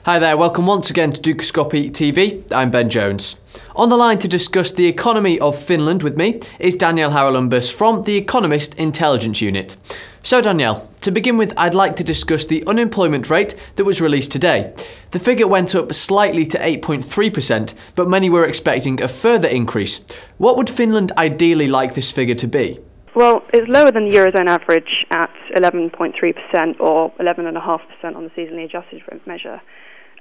Hi there, welcome once again to Dukascopy TV. I'm Ben Jones. On the line to discuss the economy of Finland with me is Danielle Haralambous from the Economist Intelligence Unit. So Danielle, to begin with, I'd like to discuss the unemployment rate that was released today. The figure went up slightly to 8.3%, but many were expecting a further increase. What would Finland ideally like this figure to be? Well, it's lower than the Eurozone average at 11.3% or 11.5% on the seasonally adjusted measure.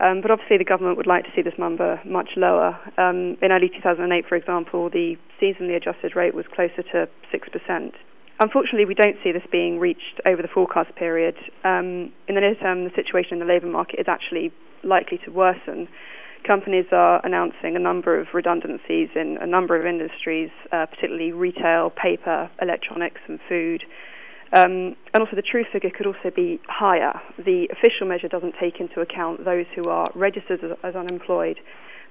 But obviously the government would like to see this number much lower. In early 2008, for example, the seasonally adjusted rate was closer to 6%. Unfortunately, we don't see this being reached over the forecast period. In the near term, the situation in the labour market is actually likely to worsen. Companies are announcing a number of redundancies in a number of industries, particularly retail, paper, electronics and food. And also the true figure could also be higher. The official measure doesn't take into account those who are registered as unemployed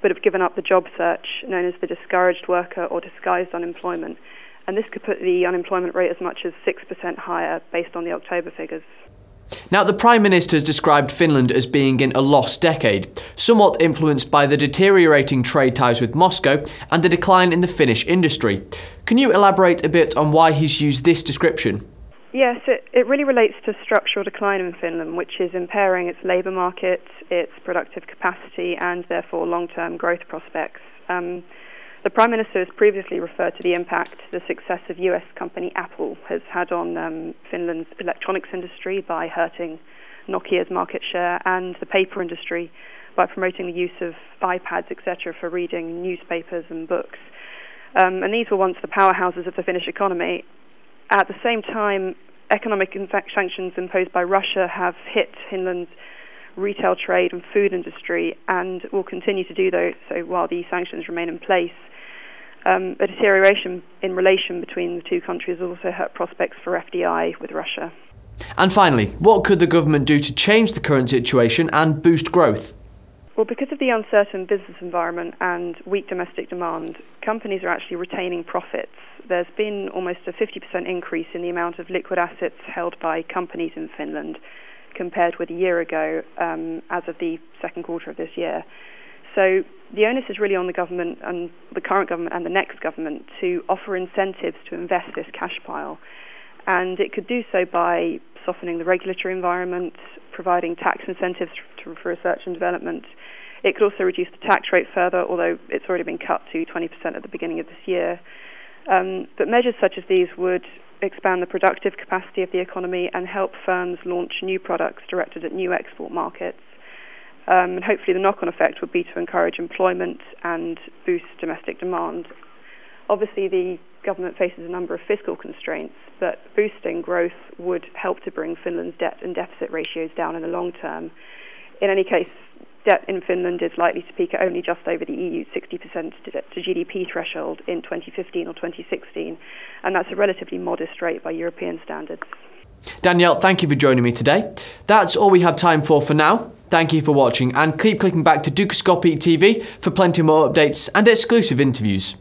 but have given up the job search, known as the discouraged worker or disguised unemployment. And this could put the unemployment rate as much as 6% higher based on the October figures. Now, the Prime Minister has described Finland as being in a lost decade, somewhat influenced by the deteriorating trade ties with Moscow and the decline in the Finnish industry. Can you elaborate a bit on why he's used this description? Yes, it really relates to structural decline in Finland, which is impairing its labour market, its productive capacity and therefore long-term growth prospects. The Prime Minister has previously referred to the impact the success of US company Apple has had on Finland's electronics industry by hurting Nokia's market share and the paper industry by promoting the use of iPads, etc., for reading newspapers and books. And these were once the powerhouses of the Finnish economy. At the same time, economic sanctions imposed by Russia have hit Finland's retail trade and food industry and will continue to do so while these sanctions remain in place. A deterioration in relation between the two countries also hurt prospects for FDI with Russia. And finally, what could the government do to change the current situation and boost growth? Well, because of the uncertain business environment and weak domestic demand, companies are actually retaining profits. There's been almost a 50% increase in the amount of liquid assets held by companies in Finland compared with a year ago as of the second quarter of this year. So the onus is really on the government and the current government and the next government to offer incentives to invest this cash pile. And it could do so by softening the regulatory environment, providing tax incentives for research and development. It could also reduce the tax rate further, although it's already been cut to 20% at the beginning of this year. But measures such as these would expand the productive capacity of the economy and help firms launch new products directed at new export markets. And hopefully the knock-on effect would be to encourage employment and boost domestic demand. Obviously the government faces a number of fiscal constraints, but boosting growth would help to bring Finland's debt and deficit ratios down in the long term. In any case, debt in Finland is likely to peak at only just over the EU's 60% to GDP threshold in 2015 or 2016, and that's a relatively modest rate by European standards. Danielle, thank you for joining me today. That's all we have time for now. Thank you for watching and keep clicking back to Dukascopy TV for plenty more updates and exclusive interviews.